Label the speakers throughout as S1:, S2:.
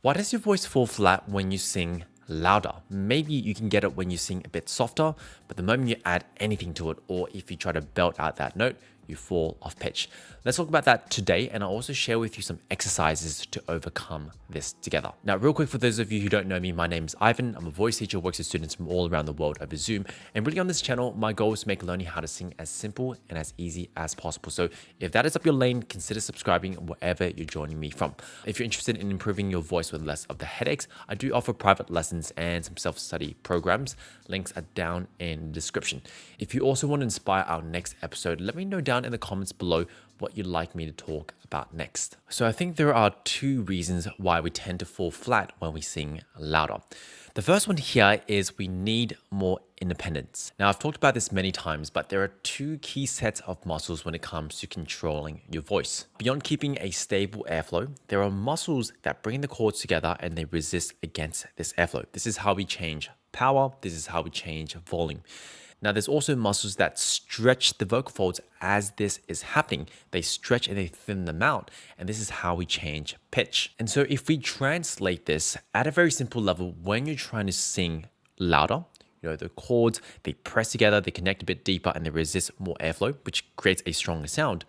S1: Why does your voice fall flat when you sing louder? Maybe you can get it when you sing a bit softer, but the moment you add anything to it, or if you try to belt out that note, you fall off pitch. Let's talk about that today, and I'll also share with you some exercises to overcome this together. Now, real quick, for those of you who don't know me, my name is Ivan. I'm a voice teacher who works with students from all around the world over Zoom. And really on this channel, my goal is to make learning how to sing as simple and as easy as possible. So if that is up your lane, consider subscribing wherever you're joining me from. If you're interested in improving your voice with less of the headaches, I do offer private lessons and some self-study programs. Links are down in the description. If you also want to inspire our next episode, let me know down in the comments below what you'd like me to talk about next. So I think there are two reasons why we tend to fall flat when we sing louder. The first one here is we need more independence. Now, I've talked about this many times, but there are two key sets of muscles when it comes to controlling your voice. Beyond keeping a stable airflow, there are muscles that bring the chords together and they resist against this airflow. This is how we change power. This is how we change volume. Now, there's also muscles that stretch the vocal folds as this is happening. They stretch and they thin them out, and this is how we change pitch. And so if we translate this at a very simple level, when you're trying to sing louder, the chords, they press together, they connect a bit deeper, and they resist more airflow, which creates a stronger sound.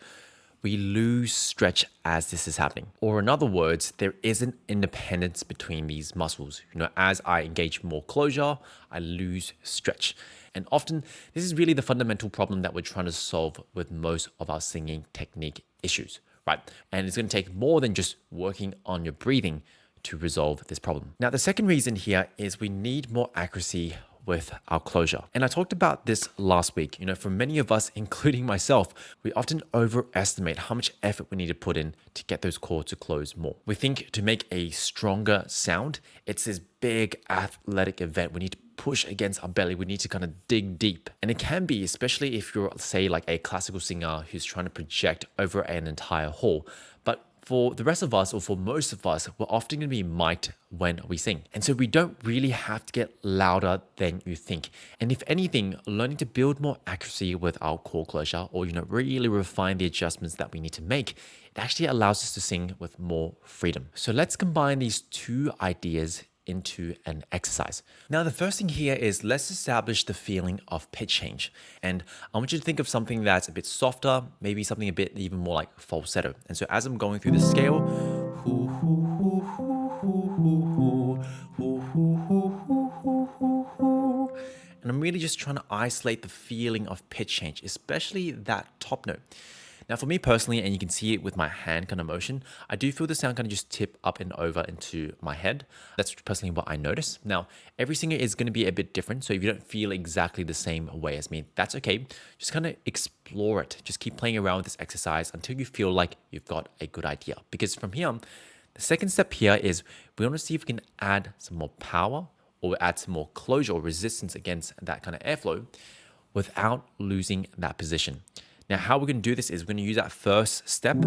S1: We lose stretch as this is happening. Or in other words, there is an independence between these muscles. As I engage more closure, I lose stretch. And often, this is really the fundamental problem that we're trying to solve with most of our singing technique issues, right? And it's going to take more than just working on your breathing to resolve this problem. Now, the second reason here is we need more accuracy with our closure. And I talked about this last week. For many of us, including myself, we often overestimate how much effort we need to put in to get those chords to close more. We think to make a stronger sound, it's this big athletic event. We need to push against our belly. We need to kind of dig deep. And it can be, especially if you're, say, like a classical singer who's trying to project over an entire hall. But for the rest of us, or for most of us, we're often going to be mic'd when we sing. And so we don't really have to get louder than you think. And if anything, learning to build more accuracy with our chord closure, or, really refine the adjustments that we need to make, it actually allows us to sing with more freedom. So let's combine these two ideas into an exercise. Now, the first thing here is let's establish the feeling of pitch change. And I want you to think of something that's a bit softer, maybe something a bit even more like falsetto. And so as I'm going through the scale, and I'm really just trying to isolate the feeling of pitch change, especially that top note. Now, for me personally, and you can see it with my hand kind of motion, I do feel the sound kind of just tip up and over into my head. That's personally what I notice. Now, every singer is going to be a bit different. So if you don't feel exactly the same way as me, that's okay. Just kind of explore it. Just keep playing around with this exercise until you feel like you've got a good idea. Because from here, the second step here is we want to see if we can add some more power or add some more closure or resistance against that kind of airflow without losing that position. Now, how we're going to do this is we're going to use that first step.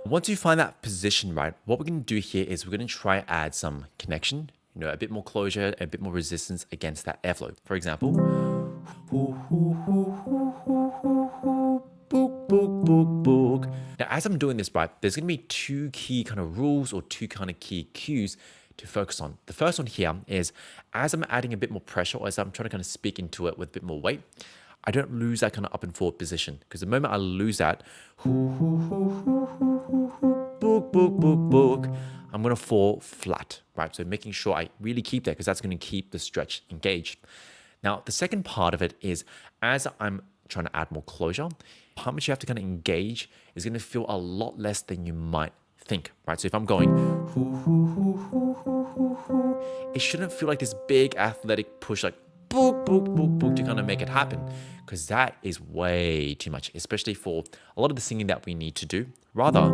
S1: Once you find that position right, what we're going to do here is we're going to try and add some connection, a bit more closure, a bit more resistance against that airflow. For example, now, as I'm doing this right, there's going to be two key kind of rules or two kind of key cues to focus on. The first one here is as I'm adding a bit more pressure, or as I'm trying to kind of speak into it with a bit more weight, I don't lose that kind of up and forward position. Because the moment I lose that, I'm going to fall flat, right? So making sure I really keep that, because that's going to keep the stretch engaged. Now, the second part of it is as I'm trying to add more closure, how much you have to kind of engage is going to feel a lot less than you might think, right? So if I'm going, it shouldn't feel like this big athletic push, like book, book, book, book, to kind of make it happen, because that is way too much, especially for a lot of the singing that we need to do. Rather,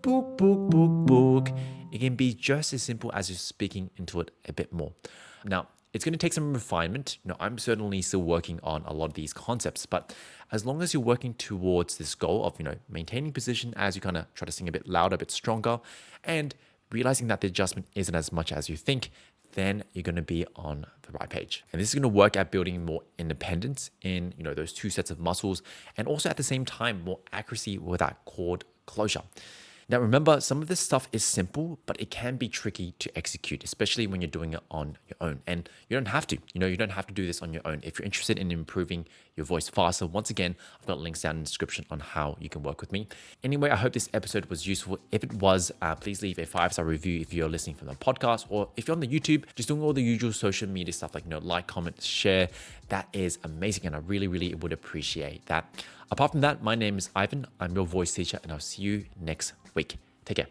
S1: book, book, book, book. It can be just as simple as just speaking into it a bit more. Now, it's going to take some refinement. I'm certainly still working on a lot of these concepts, but as long as you're working towards this goal of, maintaining position as you kind of try to sing a bit louder, a bit stronger, and realizing that the adjustment isn't as much as you think, then you're going to be on the right page. And this is going to work at building more independence in, those two sets of muscles, and also at the same time, more accuracy with that chord closure. Now, remember, some of this stuff is simple, but it can be tricky to execute, especially when you're doing it on your own. And you don't have to, you don't have to do this on your own. If you're interested in improving your voice faster, once again, I've got links down in the description on how you can work with me. Anyway, I hope this episode was useful. If it was, please leave a 5-star review if you're listening from the podcast, or if you're on the YouTube, just doing all the usual social media stuff like, like, comment, share. That is amazing. And I really, really would appreciate that. Apart from that, my name is Ivan. I'm your voice teacher, and I'll see you next week. Take care.